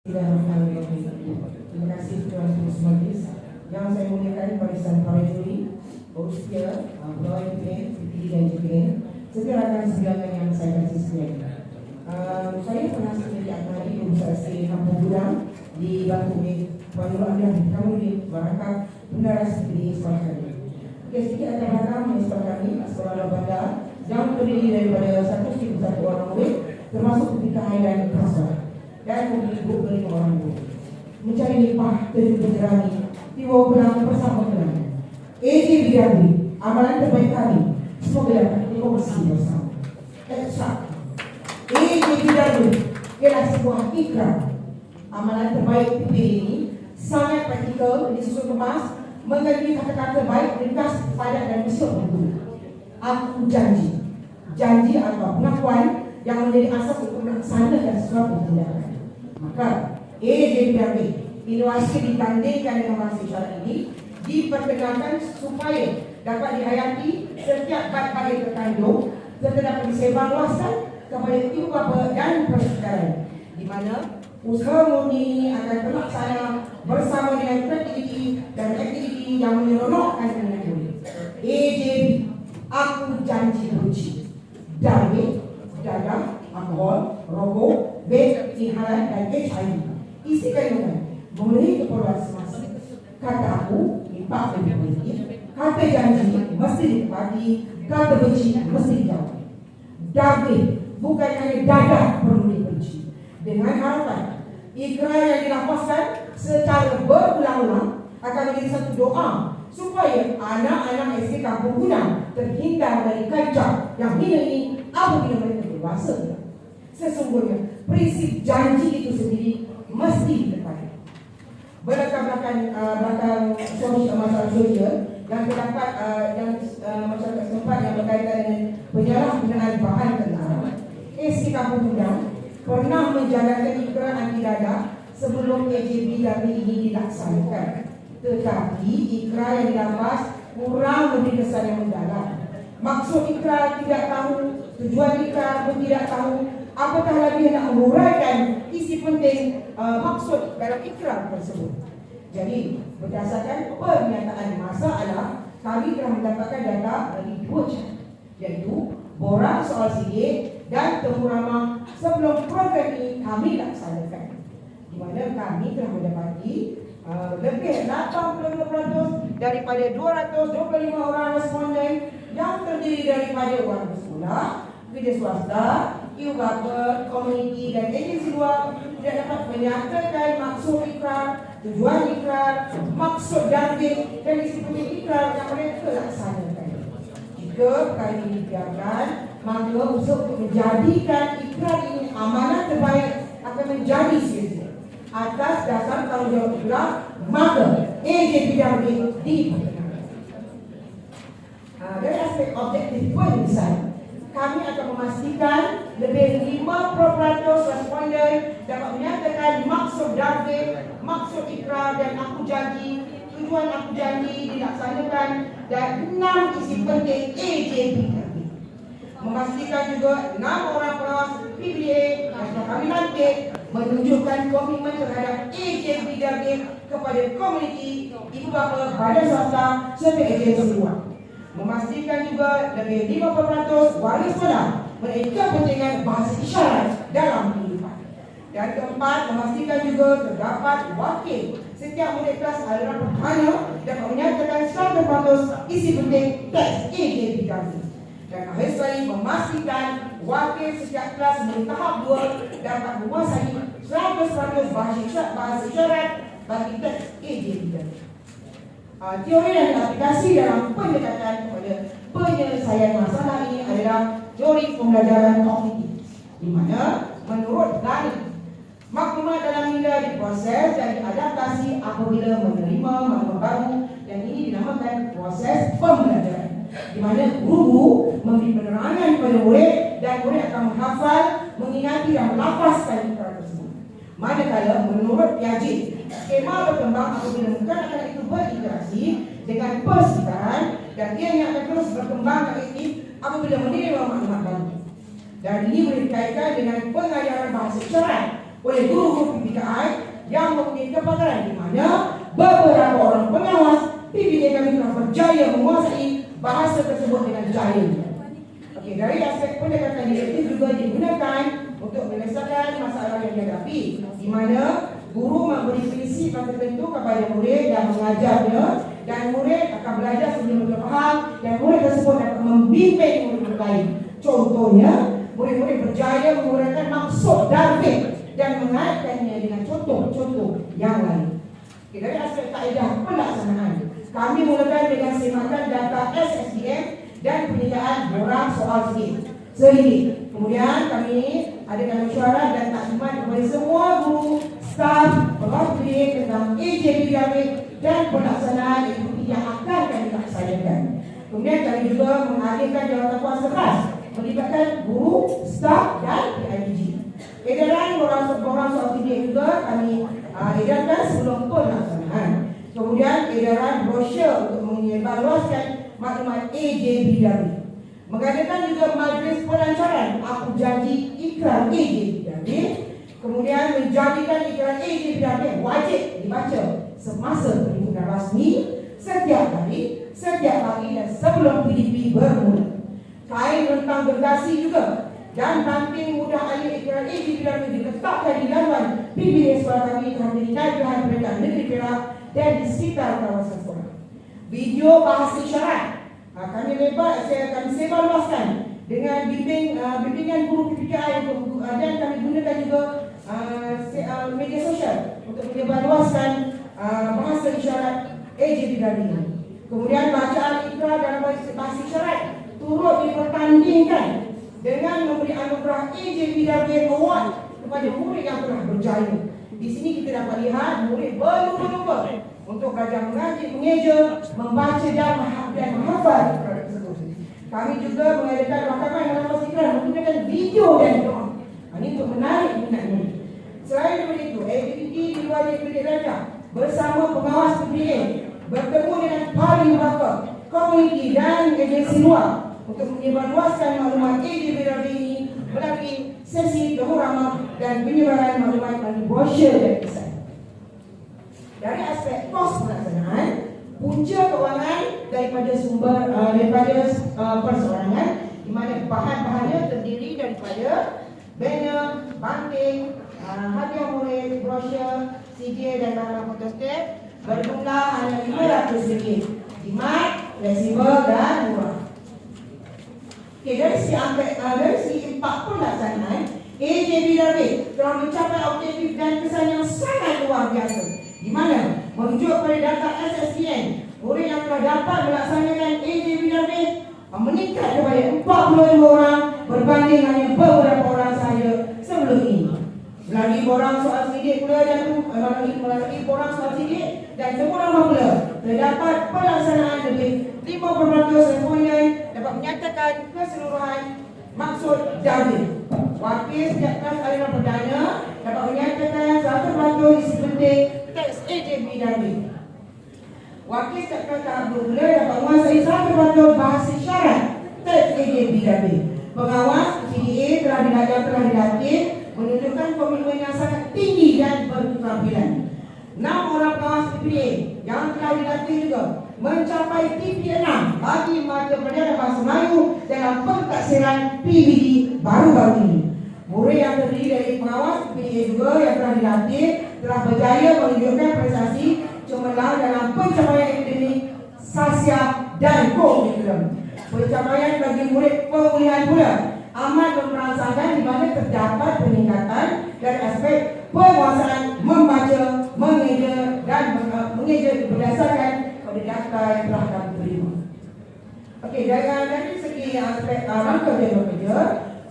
Terima kasih Tuan Tuan Majlis. Yang saya muliakan barisan para juri, Australia, Pegawai PN, PTD dan JPN, serta rakan sebilangan yang saya kasih sekalian. Saya pernah sendiri akmari berusaha di Kampung Gudang di Bangku Puan Nur Amir Kamu di Barakah Bendara seperti sekolah kami. Sedikit akan rakam sekolah kami, sekolah bandar yang terdiri daripada 101 orang murid, termasuk ketika dan prasekolah. Dan ibu beri orang ibu mencari nipah terjun berjerami tiwa pulang bersama dengan AJ Bidari, amalan terbaik kami semoga dapat dikomersi bersama. Ekstra AJ Bidari ialah sebuah ikrar. Amalan terbaik PPD ini sangat praktikal, disusun kemas, mengandungi kata-kata baik, ringkas, padat dan besar berguna. Aku janji atau pengakuan yang menjadi asas untuk melaksanakan sesuatu tindakan. Maka AJPRB inovasi ditandingkan dengan bahasa isyarat ini diperkenalkan supaya dapat dihayati setiap bab-bab yang terkandung serta dapat disebarluaskan kepada ibu bapa dan persekitaran, di mana usaha murni akan terlaksana bersama dengan kreativiti dan aktiviti yang menyeronokkan dengan murid. AJB, aku janji benci dari dagang, alkohol, rokok, vape, inhalan dan HIV. Isi kandungan memenuhi keperluan semasa. Kata aku impak lebih positif, kata janji mesti ditepati, kata benci mesti dijauhi. David bukan hanya dadah perlu dibenci. Dengan harapan ikrar yang dilafazkan secara berulang-ulang akan menjadi satu doa supaya anak-anak SD Kampung Gudang terhindar dari kancah yang hina ini apabila mereka dewasa. Sesungguhnya prinsip janji itu sendiri mesti ditepati. Belakang masalah sosial yang terdapat masyarakat setempat yang berkaitan dengan penyalahgunaan bahan tentara. SD Kampung Gudang pernah menjalankan ikrar anti dadah sebelum AJB ini dilaksanakan. Tetapi ikrar yang dilafaz kurang memberi kesan yang mendalam. Maksud ikrar tidak tahu, tujuan ikrar pun tidak tahu, apatah lagi nak menguraikan isi penting maksud dalam ikrar tersebut. Jadi berdasarkan pernyataan masalah, kami telah mendapatkan data dari dua cara, iaitu borang soal sidik dan temu ramah sebelum program ini kami laksanakan, di mana kami telah mendapati lebih 82% daripada 225 orang responden yang terdiri daripada warga sekolah, kerja swasta, ibu bapa, komuniti dan agensi luar tidak dapat menyatakan maksud ikrar, tujuan ikrar, maksud dambing dan isi penting ikrar yang mereka laksanakan. Jika perkara ini dibiarkan, maka usaha untuk menjadikan ikrar ini amanah terbaik akan menjadi sia-sia. Atas dasar tanggungjawab itulah, maka AJPRB diperkenalkan. Dari aspek objektif pendesain, kami akan memastikan lebih 50% responden dapat menyatakan maksud dambing, maksud ikrar dan aku janji, tujuan aku janji dilaksanakan, dan 6 isi penting AJPRB. Memastikan juga 6 orang pengawas PBA yang kami lantik menunjukkan komitmen terhadap AJPRB kepada komuniti, ibu bapa, badan swasta serta agensi luar. Memastikan juga lebih 50% warga sekolah memiliki kepentingan bahasa isyarat dalam kehidupan. Dan keempat, memastikan juga terdapat wakil setiap murid kelas aliran pertama dapat menyatakan 100% isi penting teks AJPRB. Dan akhir sekali, memastikan wakil setiap kelas murid tahap 2 dapat menguasai 100% bahasa isyarat bagi teks AJPRB. Teori dan aplikasi dalam pendekatan kepada penyelesaian masalah ini adalah teori pembelajaran kognitif, di mana menurut Gani, maklumat dalam minda diproses dan diadaptasi apabila menerima maklumat baru, dan ini dinamakan proses pembelajaran, di mana guru memberi penerangan kepada murid dan murid akan menghafal, mengingati dan melafazkan ikrar tersebut. Manakala menurut Piaget, skema berkembang apabila kanak-kanak itu berinteraksi dengan persekitaran dan ia akan terus berkembang aktif apabila menerima maklumat baru. Dan ini boleh dikaitkan dengan pengajaran bahasa isyarat oleh guru-guru PPKI yang mempunyai kepakaran, di mana beberapa orang pengawas PBA kami telah berjaya menguasai bahasa tersebut dengan jaya. Okey, dari aspek pendekatan didaktif juga digunakan untuk menyelesaikan masalah yang dihadapi, di mana guru memberi prinsip tertentu kepada murid dan mengajarnya, dan murid akan belajar sebelum mereka faham, dan murid tersebut dapat membimbing murid lain. Contohnya, murid-murid berjaya menguraikan maksud Darwin dan mengaitkannya dengan contoh-contoh yang lain. Okay, dari aspek kaedah pelaksanaan, kami mulakan dengan semakan data SSDM dan penyediaan borang soal sedikit. Kemudian kami adakan mesyuarat dan taklimat kepada semua guru, staf, pegawai pendidik tentang AJBWP dan pelaksanaan aktiviti yang akan kami laksanakan. Kemudian kami juga mengalihkan jawatan kuasa khas melibatkan guru, staf dan PIBG. Edaran borang soal sedikit juga kami edarkan sebelum pelaksanaan. Kemudian edaran brosur untuk menyebarluaskan maklumat AJBWP. Mengadakan juga majlis pelancaran aku janji ikrar AJBWP. Kemudian menjadikan ikrar AJBWP wajib dibaca semasa peliputan rasmi setiap hari, setiap pagi dan sebelum PDP bermula. Kain rentang gergasi juga dan banting mudah alih ikrar AJBWP diletakkan di laluan PBA sekolah kami telah menjadi pilihan pendidikan negeri Perak dan di sekitar kawasan sekolah. Video bahasa isyarat kami sebarluaskan dengan bimbingan guru PPKI dan kami gunakan juga media sosial untuk menyebarluaskan bahasa isyarat AJBWP. Kemudian bacaan ikrar dalam bahasa isyarat turut dipertandingkan dengan memberi anugerah AJBWP Award kepada murid yang telah berjaya. Di sini kita dapat lihat murid berlumba-lumba untuk belajar mengeja, membaca dan menghafal ikrar tersebut. Kami juga mengadakan rakaman dalam bahasa ikrar menggunakan video dan doa. Ini untuk menarik minat murid. Selain daripada itu, aktiviti di luar daripada belajar bersama pengawas PBA bertemu dengan paling bakal komuniti dan agensi luar untuk menyebarluaskan maklumat AJBWP ini melalui sesi temu dan penyebaran maklumat melalui brosur dan pesan. Dari aspek kos pelaksanaan, punca kewangan daripada sumber perseorangan, di mana bahan-bahannya terdiri daripada banner, banting, hadiah murid, brosur, CD dan barang fotostat berjumlah hanya RM500. Jimat, fleksibel dan murah. Okay, dari segi empat pelaksanaan, AJBWP telah mencapai objektif dan kesan yang sangat luar biasa, di mana merujuk pada data SSDN, murid yang telah dapat melaksanakan AJBWP meningkat kepada 42 orang berbanding hanya beberapa orang sahaja sebelum ini. Melalui borang soal sedikit pula dan melalui borang soal sedikit dan semua pula terdapat pelaksanaan lebih 50% responden dapat menyatakan keseluruhan maksud Darwin. Wakil setiap kelas aliran perdana dapat menyatakan 100% isi penting teks AJBWP. Wakil setiap kelas tahap bermula dapat menguasai 100% bahasa isyarat teks AJBWP. Pengawas PDA telah dilatih menunjukkan komitmen yang sangat tinggi dan berketerampilan. 6 orang pengawas PPA yang telah dilatih juga mencapai TP6 bagi mata pelajaran bahasa Melayu dalam pentaksiran PBD baru-baru ini. Murid yang terdiri dari pengawas PPA juga yang telah dilatih telah berjaya menunjukkan prestasi cemerlang dalam pencapaian akademik, sasial dan kurikulum. Pencapaian bagi murid pemulihan pula amat merasakan di mana terdapat peningkatan dari aspek penguasaan membaca, mengeja dan mengeja berdasarkan pada data yang telah kami terima. Okey, dari segi aspek rangka jadual kerja,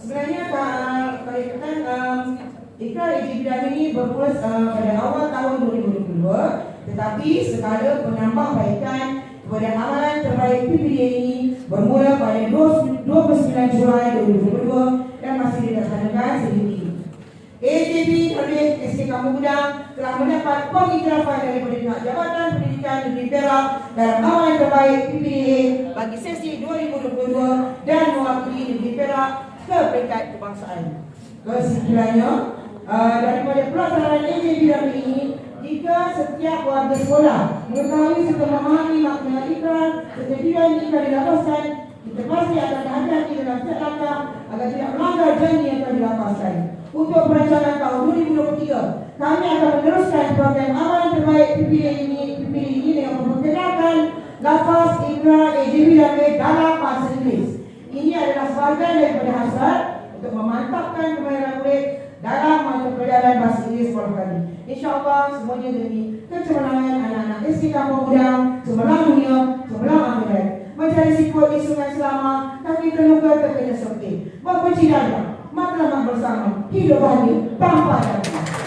sebenarnya perikatan ikrar AJBWP ini bermula pada awal tahun 2022, tetapi sekala penambahbaikan kepada amalan terbaik PPDA ini bermula pada 29 Julai 2022 dan masih dilaksanakan sehingga ini. AJBWP SK Kampung Gudang telah mendapat pengiktirafan daripada pihak Jabatan Pendidikan Negeri Perak dalam amalan terbaik PPDA bagi sesi 2022 dan mewakili Negeri Perak ke peringkat kebangsaan. Kesimpulannya, daripada pelaksanaan AJBWP ini setiap warga sekolah mengetahui serta memahami makna ikrar, ketentuan ikrar dilapaskan. Kita pasti akan hati-hati dalam setiap langkah agar tidak melanggar janji yang telah dilapaskan. Untuk perancangan tahun 2023, kami akan meneruskan program amalan terbaik PPD ini dengan memperkenalkan lafaz ikrar AJB dan B dalam bahasa Inggeris. Ini adalah sebahagian daripada hasrat untuk memantapkan kemahiran murid dalam mata pelajaran bahasa Inggeris sekolah kami. InsyaAllah semuanya demi kecemerlangan anak-anak SD Kampung Gudang, cemerlang dunia, cemerlang akhirat. Mencari sikuat di sungai selama, kami terluka terkena seperti. Berpencidara, matlamat bersama, hidup bahagia, tanpa dapat.